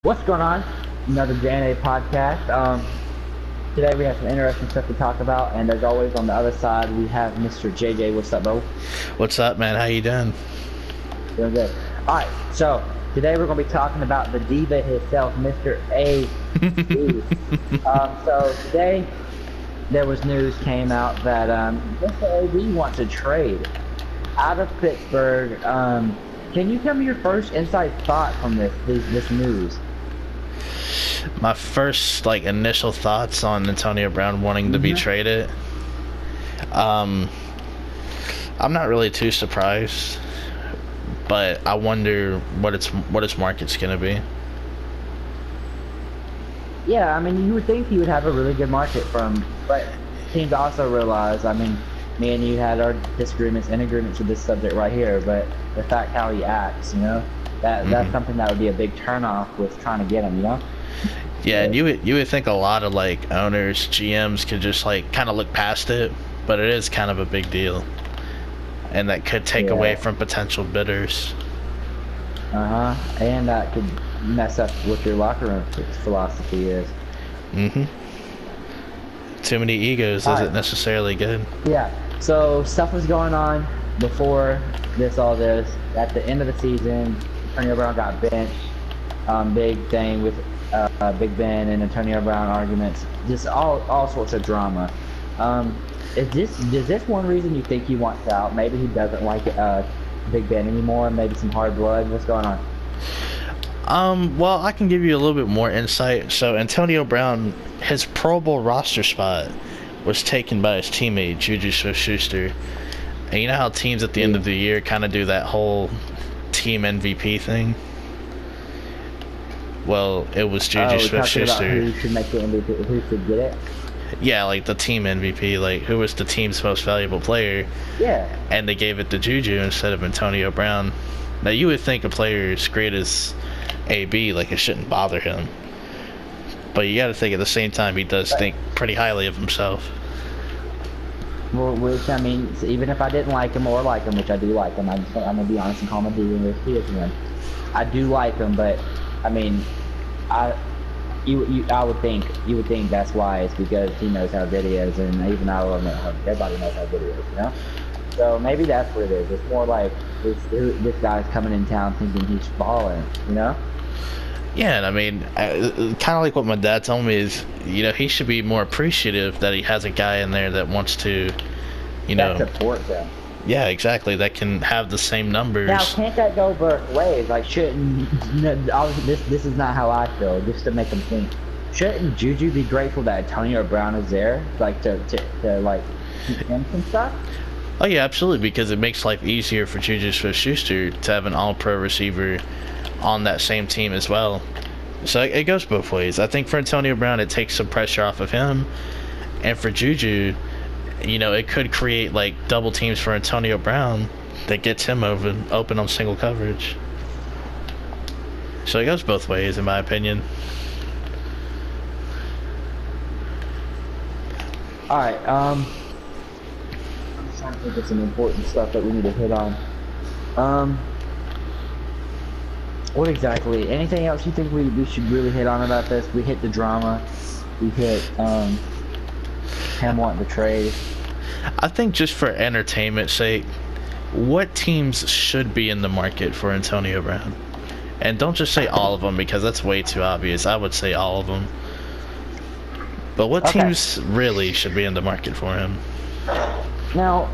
What's going on? Another JNA podcast. Today we have some interesting stuff to talk about, and as always, on the other side we have Mr. JJ. What's up, bro? What's up, man? How you doing? Doing good. All right, so today we're going to be talking about the diva himself, Mr. A. So today there was news came out that Mr. A.B. wants to trade out of Pittsburgh. Can you tell me your first inside thought from this news? My first initial thoughts on Antonio Brown wanting to be traded. I'm not really too surprised, but I wonder what its market's gonna be. Yeah, I mean, you would think he would have a really good market but teams also realize, I mean, me and you had our disagreements and agreements with this subject right here, but the fact how he acts, that's something that would be a big turnoff with trying to get him, Yeah, and you would think a lot of owners, GMs could just kind of look past it, but it is kind of a big deal, and that could take away from potential bidders. And that could mess up what your locker room philosophy is. Too many egos isn't necessarily good. Yeah. So stuff was going on before all this. At the end of the season, Antonio Brown got benched. Big thing with Big Ben and Antonio Brown arguments. Just all sorts of drama. Is this one reason you think he wants out? Maybe he doesn't like Big Ben anymore. Maybe some hard blood. What's going on? Well, I can give you a little bit more insight. So Antonio Brown, his Pro Bowl roster spot was taken by his teammate Juju Smith-Schuster. And you know how teams at the end of the year kind of do that whole team MVP thing? Well, it was Juju Smith-Schuster. Who should make the MVP? Who should get it? Yeah, the team MVP, who was the team's most valuable player. Yeah. And they gave it to Juju instead of Antonio Brown. Now, you would think a player as great as AB, it shouldn't bother him. But you got to think at the same time, he does think pretty highly of himself. Well, which, I mean, even if I didn't like him or like him, which I do like him, I'm going to be honest and call him a D if he is one. I do like him, but, I mean, you would think that's why. It's because he knows how good he is, and even though everybody knows how good he is, So maybe that's what it is. It's more like this guy's coming in town thinking he's balling, Yeah, and I mean, kind of like what my dad told me is, he should be more appreciative that he has a guy in there that wants to, that support them. Yeah, exactly. That can have the same numbers. Now, can't that go both ways? Shouldn't this is not how I feel. Just to make them think, shouldn't Juju be grateful that Antonio Brown is there, to keep him some stuff? Oh yeah, absolutely, because it makes life easier for Juju Smith-Schuster to have an all-pro receiver on that same team as well. So it goes both ways. I think for Antonio Brown, it takes some pressure off of him, and for Juju, it could create double teams for Antonio Brown that gets him open on single coverage. So it goes both ways, in my opinion. All right. I'm trying to think of some important stuff that we need to hit on. What exactly? Anything else you think we should really hit on about this? We hit the drama. We hit him wanting to trade. I think just for entertainment's sake, what teams should be in the market for Antonio Brown? And don't just say all of them, because that's way too obvious. I would say all of them. But what teams really should be in the market for him? Now,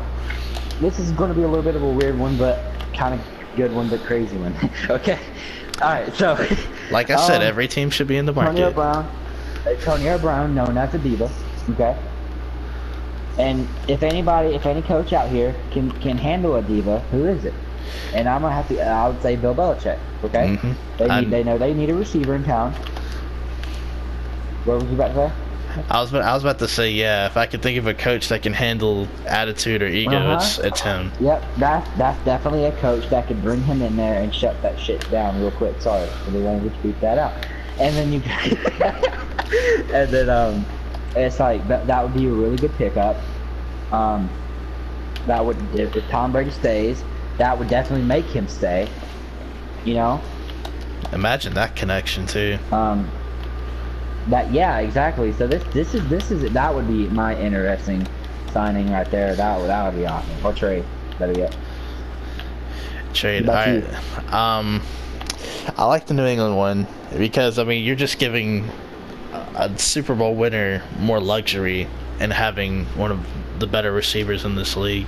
this is going to be a little bit of a weird one, but kind of good one, but crazy one. Okay. All right. So, like I said, every team should be in the market. Antonio Brown, known as a diva. Okay. And if any coach out here can handle a diva, who is it? And I would say Bill Belichick. Okay. They know they need a receiver in town. What was you about to say? I was about to say, yeah, if I could think of a coach that can handle attitude or ego, it's him. Yep, that's definitely a coach that could bring him in there and shut that shit down real quick. Sorry for the language, beat that out. And then it's that would be a really good pickup. That would, if Tom Brady stays, that would definitely make him stay. Imagine that connection too. That yeah, exactly. So this is that would be my interesting signing right there. That would be awesome. Or trade. Better yet. Trade. What All about right. I like the New England one because I mean you're just giving a Super Bowl winner more luxury and having one of the better receivers in this league.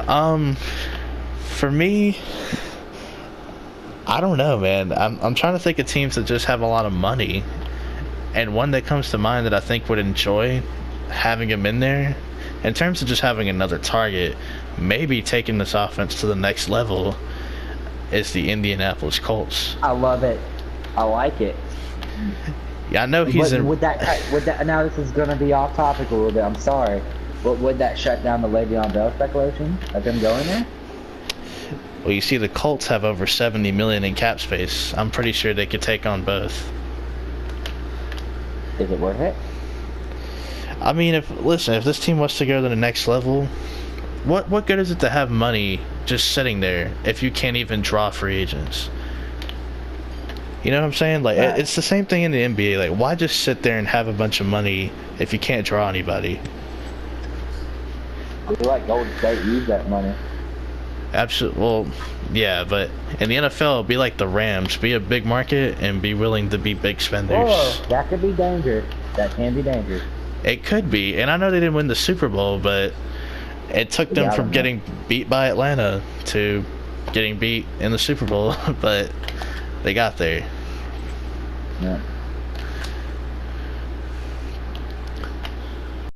For me, I don't know, man. I'm trying to think of teams that just have a lot of money, and one that comes to mind that I think would enjoy having him in there, in terms of just having another target, maybe taking this offense to the next level, is the Indianapolis Colts. I love it. I like it. Yeah, I know he's in. Would that now this is gonna be off topic a little bit. I'm sorry. But would that shut down the Le'Veon Bell speculation of him going there? Well, you see, the Colts have over $70 million in cap space. I'm pretty sure they could take on both. Is it worth it? I mean, if this team was to go to the next level, what good is it to have money just sitting there if you can't even draw free agents? You know what I'm saying? Like, Right. It's the same thing in the NBA. Like, why just sit there and have a bunch of money if you can't draw anybody? I feel like Golden State used that money. Absolutely. Well, yeah, but in the NFL, be like the Rams. Be a big market and be willing to be big spenders. Whoa, that could be dangerous. That can be dangerous. It could be. And I know they didn't win the Super Bowl, but it took them from getting beat by Atlanta to getting beat in the Super Bowl. But they got there. Yeah.